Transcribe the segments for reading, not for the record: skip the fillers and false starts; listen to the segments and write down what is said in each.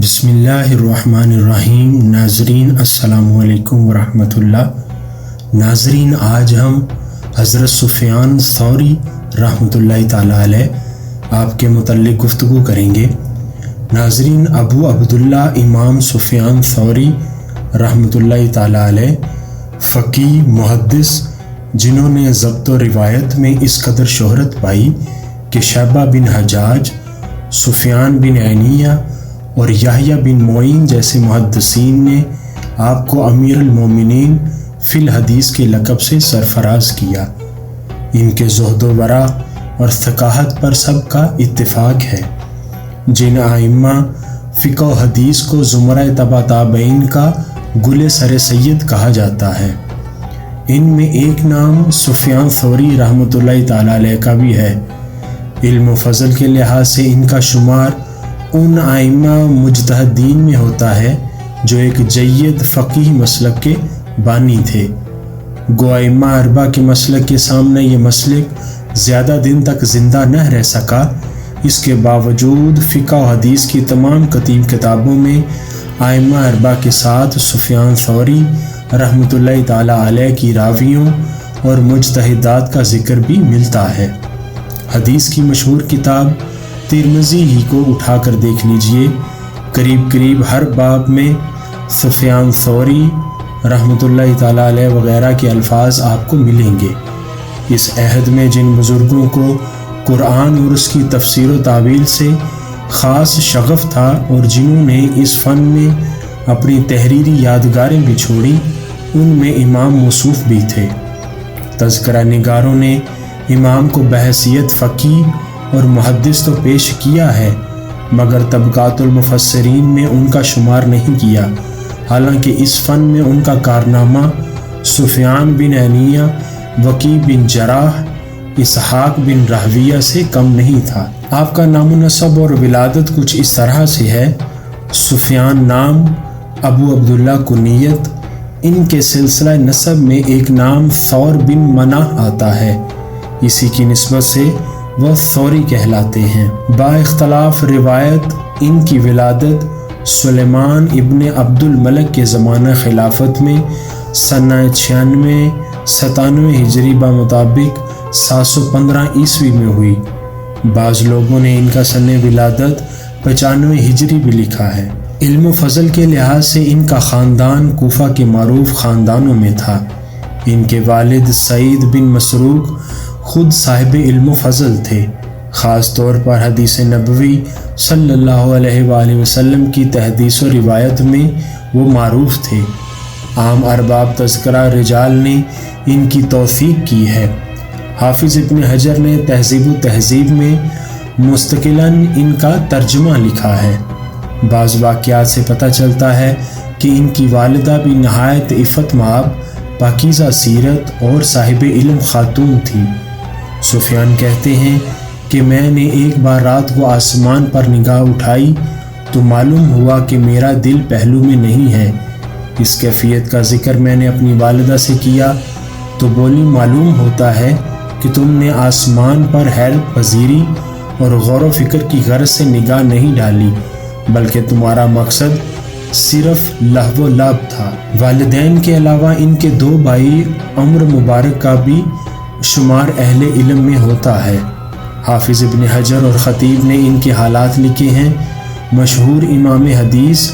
بسم اللہ الرحمن الرحیم۔ ناظرین السلام علیکم ورحمۃ اللہ۔ ناظرین، آج ہم حضرت سفیان ثوری رحمۃ اللہ تعالیٰ علیہ آپ کے متعلق گفتگو کریں گے۔ ناظرین، ابو عبداللہ امام سفیان ثوری رحمۃ اللہ تعالیٰ علیہ فقیہ محدث، جنہوں نے ضبط و روایت میں اس قدر شہرت پائی کہ شعبہ بن حجاج، سفیان بن عینیہ اور یحییٰ بن معین جیسے محدثین نے آپ کو امیر المومنین فی الحدیث کے لقب سے سرفراز کیا۔ ان کے زہد و ورع اور ثقافت پر سب کا اتفاق ہے۔ جن ائمہ فقہ و حدیث کو زمرہ تبع تابعین کا گل سر سید کہا جاتا ہے، ان میں ایک نام سفیان ثوری رحمۃ اللہ تعالیٰ علیہ کا بھی ہے۔ علم و فضل کے لحاظ سے ان کا شمار ان ائمہ مجتہدین میں ہوتا ہے جو ایک جید فقیہ مسلک کے بانی تھے۔ گو ائمہ اربعہ کے مسلک کے سامنے یہ مسلک زیادہ دن تک زندہ نہ رہ سکا، اس کے باوجود فقہ و حدیث کی تمام قدیم کتابوں میں ائمہ اربعہ کے ساتھ سفیان ثوری رحمۃ اللہ تعالیٰ علیہ کی راویوں اور مجتہدات کا ذکر بھی ملتا ہے۔ حدیث کی مشہور کتاب ترمذی ہی کو اٹھا کر دیکھ لیجئے، قریب ہر باب میں سفیان ثوری رحمۃ اللہ تعالیٰ علیہ وغیرہ کے الفاظ آپ کو ملیں گے۔ اس عہد میں جن بزرگوں کو قرآن اور اس کی تفسیر و تعویل سے خاص شغف تھا اور جنہوں نے اس فن میں اپنی تحریری یادگاریں بھی چھوڑیں، ان میں امام موصوف بھی تھے۔ تذکرہ نگاروں نے امام کو بحیثیت فقیہ اور محدث تو پیش کیا ہے، مگر طبقات المفسرین میں ان کا شمار نہیں کیا، حالانکہ اس فن میں ان کا کارنامہ سفیان بن عینیہ، وکیع بن جراح، اسحاق بن راہویہ سے کم نہیں تھا۔ آپ کا نام و نسب اور ولادت کچھ اس طرح سے ہے: سفیان نام، ابو عبداللہ کنیت۔ ان کے سلسلہ نسب میں ایک نام ثور بن مناہ آتا ہے، اسی کی نسبت سے وہ ثوری کہلاتے ہیں۔ با اختلاف روایت ان کی ولادت سلیمان ابن عبد الملک کے زمانہ خلافت میں سنہ 96-97 ہجری بمطابق 715 عیسوی میں ہوئی۔ بعض لوگوں نے ان کا سن ولادت 95 ہجری بھی لکھا ہے۔ علم و فضل کے لحاظ سے ان کا خاندان کوفہ کے معروف خاندانوں میں تھا۔ ان کے والد سعید بن مسروق خود صاحب علم و فضل تھے، خاص طور پر حدیث نبوی صلی اللہ علیہ وآلہ وسلم کی تحدیث و روایت میں وہ معروف تھے۔ عام ارباب تذکرہ رجال نے ان کی توثیق کی ہے۔ حافظ ابن حجر نے تہذیب و تہذیب میں مستقلاً ان کا ترجمہ لکھا ہے۔ بعض واقعات سے پتہ چلتا ہے کہ ان کی والدہ بھی نہایت عفت مآب، پاکیزہ سیرت اور صاحب علم خاتون تھی۔ سفیان کہتے ہیں کہ میں نے ایک بار رات کو آسمان پر نگاہ اٹھائی تو معلوم ہوا کہ میرا دل پہلو میں نہیں ہے۔ اس کیفیت کا ذکر میں نے اپنی والدہ سے کیا تو بولی، معلوم ہوتا ہے کہ تم نے آسمان پر حیرت پذیری اور غور و فکر کی غرض سے نگاہ نہیں ڈالی، بلکہ تمہارا مقصد صرف لہو و لعب تھا۔ والدین کے علاوہ ان کے 2 بھائی عمر مبارک کا بھی شمار اہل علم میں ہوتا ہے۔ حافظ ابن حجر اور خطیب نے ان کے حالات لکھے ہیں۔ مشہور امام حدیث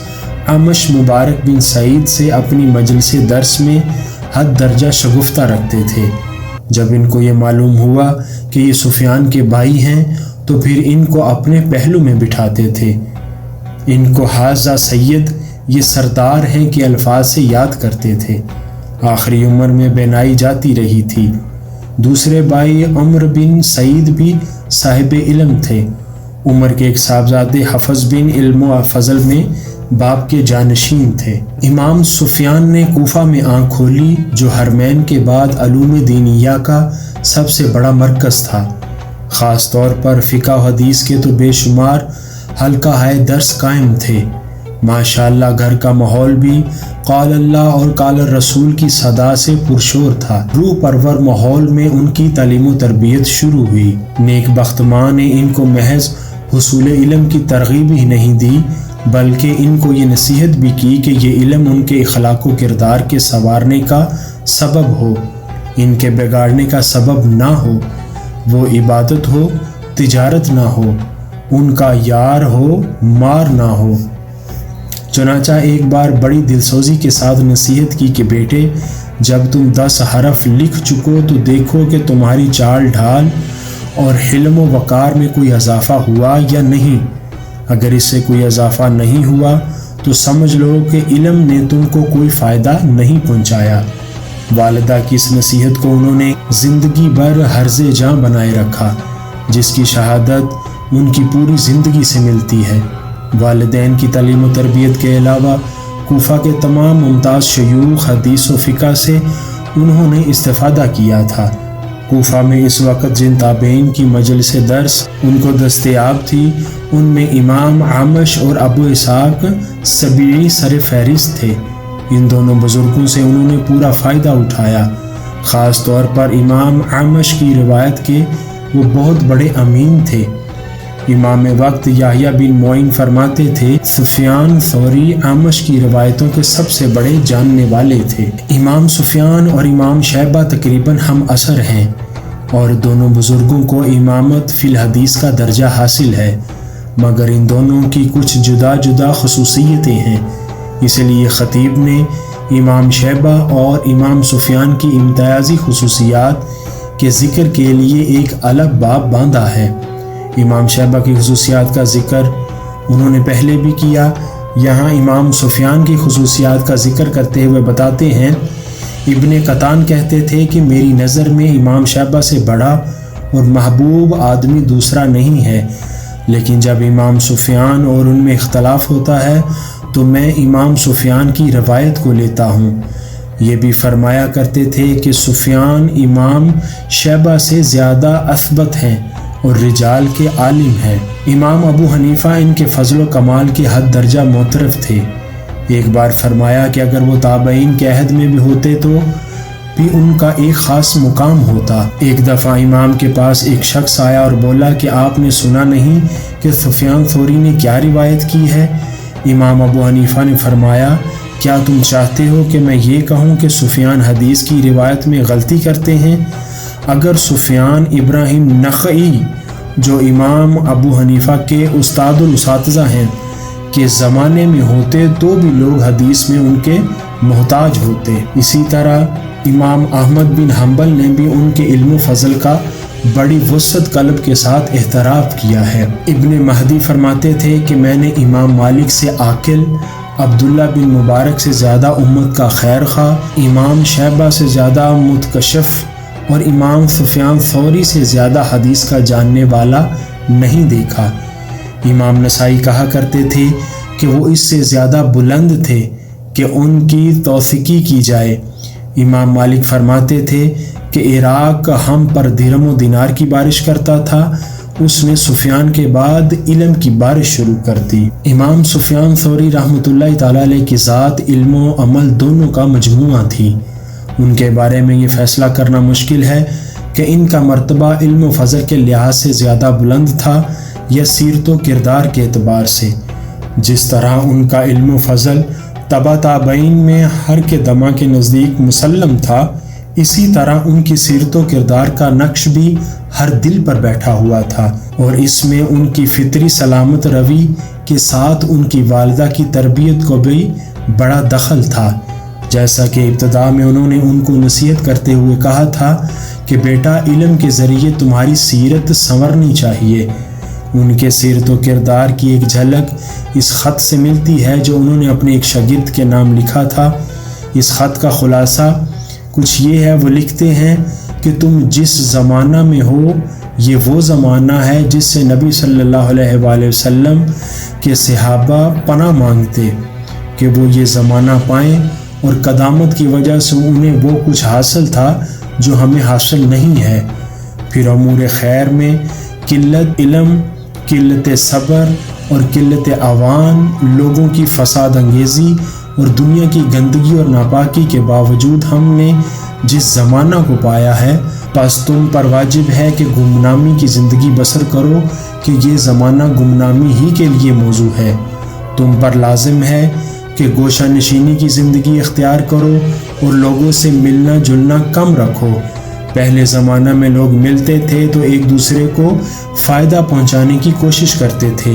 اعمش مبارک بن سعید سے اپنی مجلس درس میں حد درجہ شگفتہ رکھتے تھے۔ جب ان کو یہ معلوم ہوا کہ یہ سفیان کے بھائی ہیں تو پھر ان کو اپنے پہلو میں بٹھاتے تھے۔ ان کو حاذا سید، یہ سردار ہیں کہ الفاظ سے یاد کرتے تھے۔ آخری عمر میں بینائی جاتی رہی تھی۔ دوسرے بھائی عمر بن سعید بھی صاحب علم تھے۔ عمر کے ایک صاحبزادے حفص بن علم و فضل میں باپ کے جانشین تھے۔ امام سفیان نے کوفہ میں آنکھ کھولی، جو حرمین کے بعد علوم دینیہ کا سب سے بڑا مرکز تھا۔ خاص طور پر فقہ و حدیث کے تو بے شمار حلقہ ہائے درس قائم تھے۔ ماشاءاللہ گھر کا ماحول بھی قال اللہ اور قال الرسول کی صدا سے پرشور تھا۔ روح پرور ماحول میں ان کی تعلیم و تربیت شروع ہوئی۔ نیک بخت ماں نے ان کو محض حصول علم کی ترغیب ہی نہیں دی بلکہ ان کو یہ نصیحت بھی کی کہ یہ علم ان کے اخلاق و کردار کے سنوارنے کا سبب ہو، ان کے بگاڑنے کا سبب نہ ہو، وہ عبادت ہو، تجارت نہ ہو، ان کا یار ہو، مار نہ ہو۔ چنانچہ ایک بار بڑی دلسوزی کے ساتھ نصیحت کی کہ بیٹے، جب تم 10 حرف لکھ چکو تو دیکھو کہ تمہاری چال ڈھال اور حلم و وقار میں کوئی اضافہ ہوا یا نہیں۔ اگر اس سے کوئی اضافہ نہیں ہوا تو سمجھ لو کہ علم نے تم کو کوئی فائدہ نہیں پہنچایا۔ والدہ کی اس نصیحت کو انہوں نے زندگی بھر حرز جاں بنائے رکھا، جس کی شہادت ان کی پوری زندگی سے ملتی ہے۔ والدین کی تعلیم و تربیت کے علاوہ کوفہ کے تمام ممتاز شیوخ حدیث و فقہ سے انہوں نے استفادہ کیا تھا۔ کوفہ میں اس وقت جن تابعین کی مجلس درس ان کو دستیاب تھی، ان میں امام اعمش اور ابو اسحاق سبیعی سر فہرست تھے۔ ان دونوں بزرگوں سے انہوں نے پورا فائدہ اٹھایا۔ خاص طور پر امام اعمش کی روایت کے وہ بہت بڑے امین تھے۔ امام وقت یحییٰ بن معین فرماتے تھے، سفیان ثوری اعمش کی روایتوں کے سب سے بڑے جاننے والے تھے۔ امام سفیان اور امام شیبہ تقریباً ہم عصر ہیں، اور دونوں بزرگوں کو امامت فی الحدیث کا درجہ حاصل ہے، مگر ان دونوں کی کچھ جدا جدا خصوصیتیں ہیں۔ اس لیے خطیب نے امام شیبہ اور امام سفیان کی امتیازی خصوصیات کے ذکر کے لیے ایک الگ باب باندھا ہے۔ امام شیبہ کی خصوصیات کا ذکر انہوں نے پہلے بھی کیا۔ یہاں امام سفیان کی خصوصیات کا ذکر کرتے ہوئے بتاتے ہیں، ابن قطان کہتے تھے کہ میری نظر میں امام شیبہ سے بڑا اور محبوب آدمی دوسرا نہیں ہے، لیکن جب امام سفیان اور ان میں اختلاف ہوتا ہے تو میں امام سفیان کی روایت کو لیتا ہوں۔ یہ بھی فرمایا کرتے تھے کہ سفیان امام شیبہ سے زیادہ اثبت ہیں اور رجال کے عالم ہیں۔ امام ابو حنیفہ ان کے فضل و کمال کے حد درجہ معترف تھے۔ ایک بار فرمایا کہ اگر وہ تابعین کے عہد میں بھی ہوتے تو بھی ان کا ایک خاص مقام ہوتا۔ ایک دفعہ امام کے پاس ایک شخص آیا اور بولا کہ آپ نے سنا نہیں کہ سفیان ثوری نے کیا روایت کی ہے؟ امام ابو حنیفہ نے فرمایا، کیا تم چاہتے ہو کہ میں یہ کہوں کہ سفیان حدیث کی روایت میں غلطی کرتے ہیں؟ اگر سفیان ابراہیم نخعی جو امام ابو حنیفہ کے استاد الاساتذہ ہیں کے زمانے میں ہوتے تو بھی لوگ حدیث میں ان کے محتاج ہوتے۔ اسی طرح امام احمد بن حنبل نے بھی ان کے علم و فضل کا بڑی وسعت قلب کے ساتھ احترام کیا ہے۔ ابن مہدی فرماتے تھے کہ میں نے امام مالک سے عاقل، عبداللہ بن مبارک سے زیادہ امت کا خیر خواہ، امام شیبہ سے زیادہ متکشف اور امام سفیان ثوری سے زیادہ حدیث کا جاننے والا نہیں دیکھا۔ امام نسائی کہا کرتے تھے کہ وہ اس سے زیادہ بلند تھے کہ ان کی توثیقی کی جائے۔ امام مالک فرماتے تھے کہ عراق ہم پر درہم و دینار کی بارش کرتا تھا، اس نے سفیان کے بعد علم کی بارش شروع کر دی۔ امام سفیان ثوری رحمۃ اللہ تعالی علیہ کی ذات علم و عمل دونوں کا مجموعہ تھی۔ ان کے بارے میں یہ فیصلہ کرنا مشکل ہے کہ ان کا مرتبہ علم و فضل کے لحاظ سے زیادہ بلند تھا یا سیرت و کردار کے اعتبار سے۔ جس طرح ان کا علم و فضل تبع تابعین میں ہر کے دماغ کے نزدیک مسلم تھا، اسی طرح ان کی سیرت و کردار کا نقش بھی ہر دل پر بیٹھا ہوا تھا، اور اس میں ان کی فطری سلامت روی کے ساتھ ان کی والدہ کی تربیت کو بھی بڑا دخل تھا۔ جیسا کہ ابتدا میں انہوں نے ان کو نصیحت کرتے ہوئے کہا تھا کہ بیٹا، علم کے ذریعے تمہاری سیرت سنورنی چاہیے۔ ان کے سیرت و کردار کی ایک جھلک اس خط سے ملتی ہے جو انہوں نے اپنے ایک شاگرد کے نام لکھا تھا۔ اس خط کا خلاصہ کچھ یہ ہے، وہ لکھتے ہیں کہ تم جس زمانہ میں ہو یہ وہ زمانہ ہے جس سے نبی صلی اللہ علیہ وآلہ وسلم کے صحابہ پناہ مانگتے کہ وہ یہ زمانہ پائیں، اور قدامت کی وجہ سے انہیں وہ کچھ حاصل تھا جو ہمیں حاصل نہیں ہے۔ پھر امور خیر میں قلت علم، قلت صبر اور قلت اوان، لوگوں کی فساد انگیزی اور دنیا کی گندگی اور ناپاکی کے باوجود ہم نے جس زمانہ کو پایا ہے، پس تم پر واجب ہے کہ گمنامی کی زندگی بسر کرو کہ یہ زمانہ گمنامی ہی کے لیے موزوں ہے۔ تم پر لازم ہے کہ گوشہ نشینی کی زندگی اختیار کرو اور لوگوں سے ملنا جلنا کم رکھو۔ پہلے زمانہ میں لوگ ملتے تھے تو ایک دوسرے کو فائدہ پہنچانے کی کوشش کرتے تھے،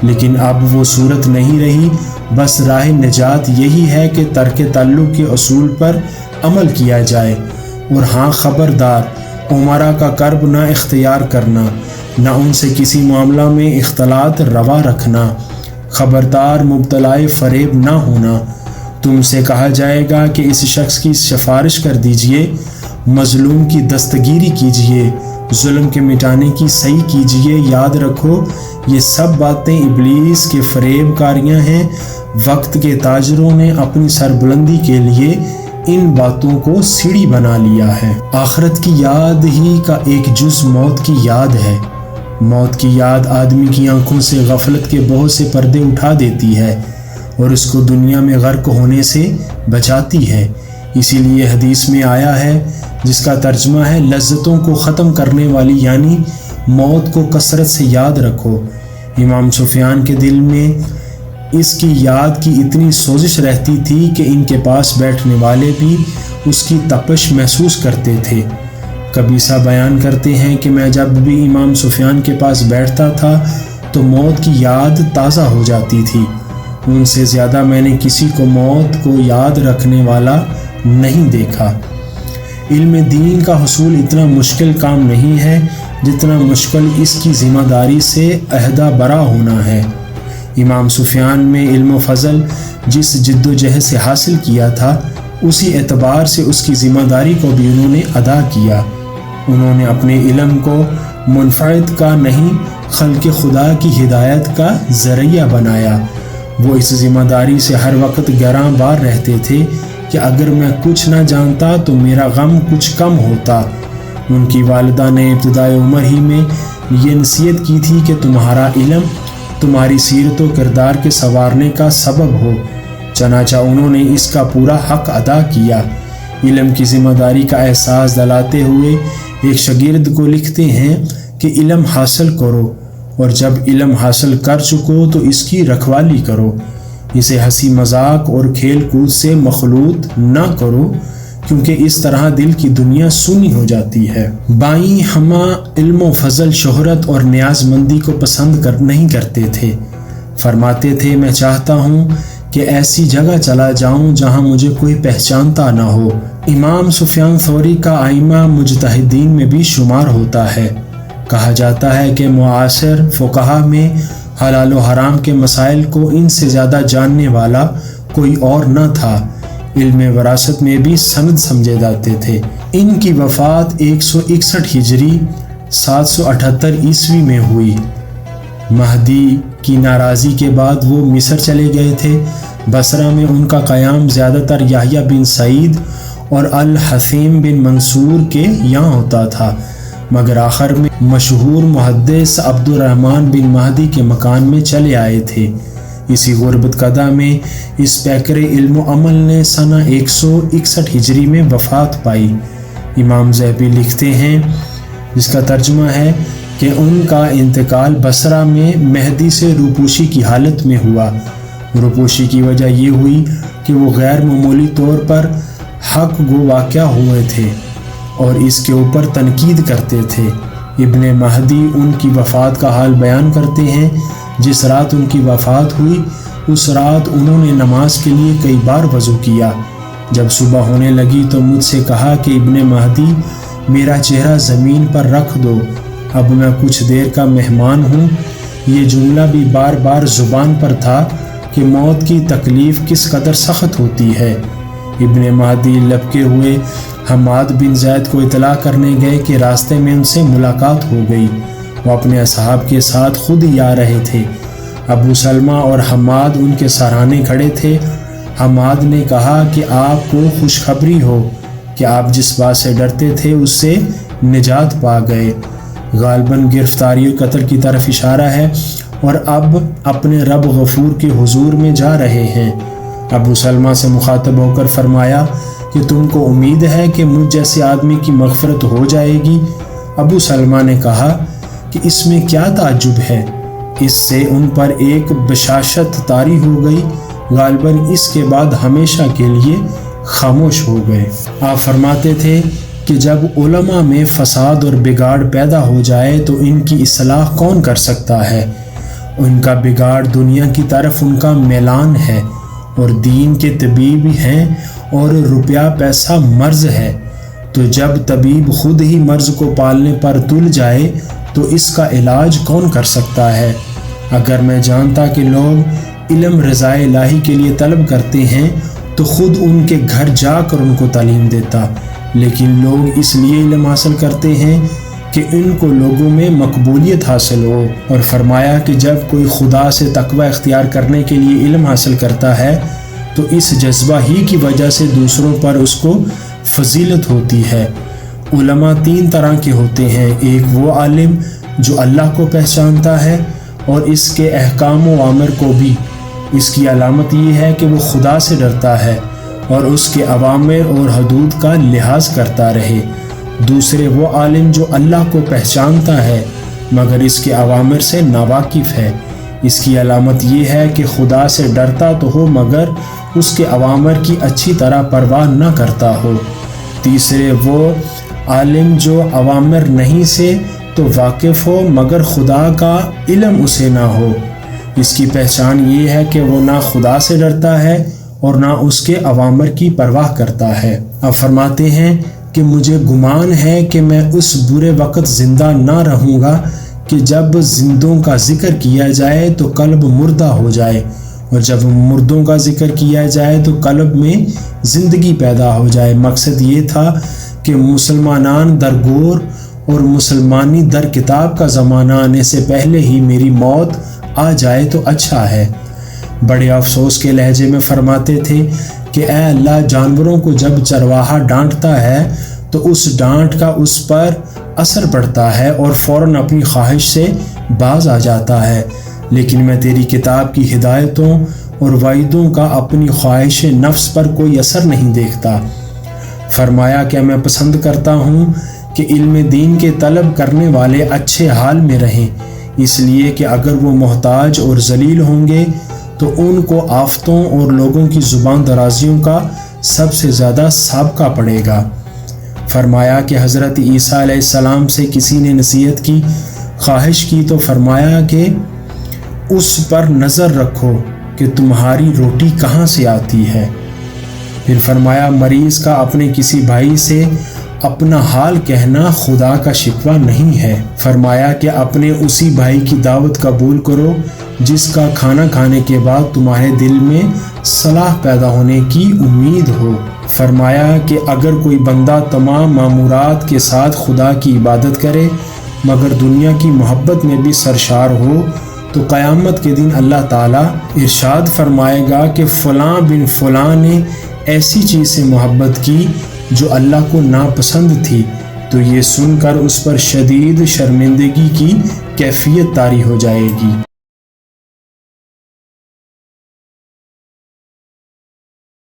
لیکن اب وہ صورت نہیں رہی۔ بس راہ نجات یہی ہے کہ ترک تعلق کے اصول پر عمل کیا جائے، اور ہاں خبردار، عمرا کا کرب نہ اختیار کرنا، نہ ان سے کسی معاملہ میں اختلاط روا رکھنا، خبردار مبتلا فریب نہ ہونا۔ تم سے کہا جائے گا کہ اس شخص کی سفارش کر دیجئے، مظلوم کی دستگیری کیجئے، ظلم کے مٹانے کی صحیح کیجئے۔ یاد رکھو یہ سب باتیں ابلیس کے فریب کاریاں ہیں۔ وقت کے تاجروں نے اپنی سربلندی کے لیے ان باتوں کو سیڑھی بنا لیا ہے۔ آخرت کی یاد ہی کا ایک جز موت کی یاد ہے۔ موت کی یاد آدمی کی آنکھوں سے غفلت کے بہت سے پردے اٹھا دیتی ہے اور اس کو دنیا میں غرق ہونے سے بچاتی ہے۔ اسی لیے حدیث میں آیا ہے، جس کا ترجمہ ہے لذتوں کو ختم کرنے والی، یعنی موت کو کثرت سے یاد رکھو۔ امام سفیان کے دل میں اس کی یاد کی اتنی سوزش رہتی تھی کہ ان کے پاس بیٹھنے والے بھی اس کی تپش محسوس کرتے تھے۔ قبیصہ بیان کرتے ہیں کہ میں جب بھی امام سفیان کے پاس بیٹھتا تھا تو موت کی یاد تازہ ہو جاتی تھی۔ ان سے زیادہ میں نے کسی کو موت کو یاد رکھنے والا نہیں دیکھا۔ علم دین کا حصول اتنا مشکل کام نہیں ہے جتنا مشکل اس کی ذمہ داری سے عہدہ برا ہونا ہے۔ امام سفیان میں علم و فضل جس جد و جہد سے حاصل کیا تھا، اسی اعتبار سے اس کی ذمہ داری کو بھی انہوں نے ادا کیا۔ انہوں نے اپنے علم کو منفعت کا نہیں، خلق خدا کی ہدایت کا ذریعہ بنایا۔ وہ اس ذمہ داری سے ہر وقت گراں بار رہتے تھے کہ اگر میں کچھ نہ جانتا تو میرا غم کچھ کم ہوتا۔ ان کی والدہ نے ابتدائی عمر ہی میں یہ نصیحت کی تھی کہ تمہارا علم تمہاری سیرت و کردار کے سنوارنے کا سبب ہو، چنانچہ انہوں نے اس کا پورا حق ادا کیا۔ علم کی ذمہ داری کا احساس دلاتے ہوئے ایک شاگرد کو لکھتے ہیں کہ علم حاصل کرو، اور جب علم حاصل کر چکو تو اس کی رکھوالی کرو، اسے ہنسی مذاق اور کھیل کود سے مخلوط نہ کرو، کیونکہ اس طرح دل کی دنیا سونی ہو جاتی ہے۔ بائیں ہمہ علم و فضل شہرت اور نیاز مندی کو پسند نہیں کرتے تھے۔ فرماتے تھے میں چاہتا ہوں کہ ایسی جگہ چلا جاؤں جہاں مجھے کوئی پہچانتا نہ ہو۔ امام سفیان ثوری کا ائمہ مجتہدین میں بھی شمار ہوتا ہے۔ کہا جاتا ہے کہ معاصر فقہا میں حلال و حرام کے مسائل کو ان سے زیادہ جاننے والا کوئی اور نہ تھا۔ علم وراثت میں بھی سند سمجھے جاتے تھے۔ ان کی وفات 161 ہجری 778 عیسوی میں ہوئی۔ مہدی کی ناراضی کے بعد وہ مصر چلے گئے تھے۔ بصرہ میں ان کا قیام زیادہ تر یحییٰ بن سعید اور الحسین بن منصور کے یہاں ہوتا تھا، مگر آخر میں مشہور محدث عبد الرحمن بن مہدی کے مکان میں چلے آئے تھے۔ اسی غربت قدہ میں اس پیکر علم و عمل نے سنہ 161 ہجری میں وفات پائی۔ امام ذہبی لکھتے ہیں، جس کا ترجمہ ہے کہ ان کا انتقال بصرہ میں مہدی سے روپوشی کی حالت میں ہوا۔ روپوشی کی وجہ یہ ہوئی کہ وہ غیر معمولی طور پر حق گو واقع ہوئے تھے اور اس کے اوپر تنقید کرتے تھے۔ ابن مہدی ان کی وفات کا حال بیان کرتے ہیں، جس رات ان کی وفات ہوئی اس رات انہوں نے نماز کے لیے کئی بار وضو کیا۔ جب صبح ہونے لگی تو مجھ سے کہا کہ ابن مہدی میرا چہرہ زمین پر رکھ دو، اب میں کچھ دیر کا مہمان ہوں۔ یہ جملہ بھی بار بار زبان پر تھا کہ موت کی تکلیف کس قدر سخت ہوتی ہے۔ ابن مہدی لپکے ہوئے حماد بن زید کو اطلاع کرنے گئے کہ راستے میں ان سے ملاقات ہو گئی۔ وہ اپنے اصحاب کے ساتھ خود ہی آ رہے تھے۔ ابو سلمہ اور حماد ان کے سرانے کھڑے تھے۔ حماد نے کہا کہ آپ کو خوشخبری ہو کہ آپ جس بات سے ڈرتے تھے اس سے نجات پا گئے۔ غالباً گرفتاری و قتل کی طرف اشارہ ہے اور اب اپنے رب غفور کے حضور میں جا رہے ہیں۔ ابو سلمہ سے مخاطب ہو کر فرمایا کہ تم کو امید ہے کہ مجھ جیسے آدمی کی مغفرت ہو جائے گی؟ ابو سلمہ نے کہا کہ اس میں کیا تعجب ہے، اس سے ان پر ایک بشاشت طاری ہو گئی، غالباً اس کے بعد ہمیشہ کے لیے خاموش ہو گئے۔ آپ فرماتے تھے کہ جب علماء میں فساد اور بگاڑ پیدا ہو جائے تو ان کی اصلاح کون کر سکتا ہے؟ ان کا بگاڑ دنیا کی طرف ان کا میلان ہے، اور دین کے طبیب ہیں اور روپیہ پیسہ مرض ہے، تو جب طبیب خود ہی مرض کو پالنے پر تل جائے تو اس کا علاج کون کر سکتا ہے؟ اگر میں جانتا کہ لوگ علم رضا الہی کے لیے طلب کرتے ہیں تو خود ان کے گھر جا کر ان کو تعلیم دیتا، لیکن لوگ اس لیے علم حاصل کرتے ہیں کہ ان کو لوگوں میں مقبولیت حاصل ہو۔ اور فرمایا کہ جب کوئی خدا سے تقوی اختیار کرنے کے لیے علم حاصل کرتا ہے تو اس جذبہ ہی کی وجہ سے دوسروں پر اس کو فضیلت ہوتی ہے۔ علماء 3 طرح کے ہوتے ہیں، ایک وہ عالم جو اللہ کو پہچانتا ہے اور اس کے احکام و اوامر کو بھی، اس کی علامت یہ ہے کہ وہ خدا سے ڈرتا ہے اور اس کے اوامر اور حدود کا لحاظ کرتا رہے۔ دوسرے وہ عالم جو اللہ کو پہچانتا ہے مگر اس کے اوامر سے ناواقف ہے، اس کی علامت یہ ہے کہ خدا سے ڈرتا تو ہو مگر اس کے اوامر کی اچھی طرح پرواہ نہ کرتا ہو۔ تیسرے وہ عالم جو اوامر نہیں سے تو واقف ہو مگر خدا کا علم اسے نہ ہو، اس کی پہچان یہ ہے کہ وہ نہ خدا سے ڈرتا ہے اور نہ اس کے اوامر کی پرواہ کرتا ہے۔ اب فرماتے ہیں کہ مجھے گمان ہے کہ میں اس برے وقت زندہ نہ رہوں گا کہ جب زندوں کا ذکر کیا جائے تو قلب مردہ ہو جائے، اور جب مردوں کا ذکر کیا جائے تو قلب میں زندگی پیدا ہو جائے۔ مقصد یہ تھا کہ مسلمانان درگور اور مسلمانی در کتاب کا زمانہ آنے سے پہلے ہی میری موت آ جائے تو اچھا ہے۔ بڑے افسوس کے لہجے میں فرماتے تھے کہ اے اللہ، جانوروں کو جب چرواہا ڈانٹتا ہے تو اس ڈانٹ کا اس پر اثر پڑتا ہے اور فوراً اپنی خواہش سے باز آ جاتا ہے، لیکن میں تیری کتاب کی ہدایتوں اور وعیدوں کا اپنی خواہش نفس پر کوئی اثر نہیں دیکھتا۔ فرمایا کہ میں پسند کرتا ہوں کہ علم دین کے طلب کرنے والے اچھے حال میں رہیں، اس لیے کہ اگر وہ محتاج اور ذلیل ہوں گے تو ان کو آفتوں اور لوگوں کی زبان درازیوں کا سب سے زیادہ سابقہ پڑے گا۔ فرمایا کہ حضرت عیسیٰ علیہ السلام سے کسی نے نصیحت کی خواہش کی تو فرمایا کہ اس پر نظر رکھو کہ تمہاری روٹی کہاں سے آتی ہے۔ پھر فرمایا مریض کا اپنے کسی بھائی سے اپنا حال کہنا خدا کا شکوہ نہیں ہے۔ فرمایا کہ اپنے اسی بھائی کی دعوت قبول کرو جس کا کھانا کھانے کے بعد تمہارے دل میں صلاح پیدا ہونے کی امید ہو۔ فرمایا کہ اگر کوئی بندہ تمام مامورات کے ساتھ خدا کی عبادت کرے مگر دنیا کی محبت میں بھی سرشار ہو تو قیامت کے دن اللہ تعالیٰ ارشاد فرمائے گا کہ فلاں بن فلاں نے ایسی چیز سے محبت کی جو اللہ کو ناپسند تھی، تو یہ سن کر اس پر شدید شرمندگی کی کیفیت طاری ہو جائے گی۔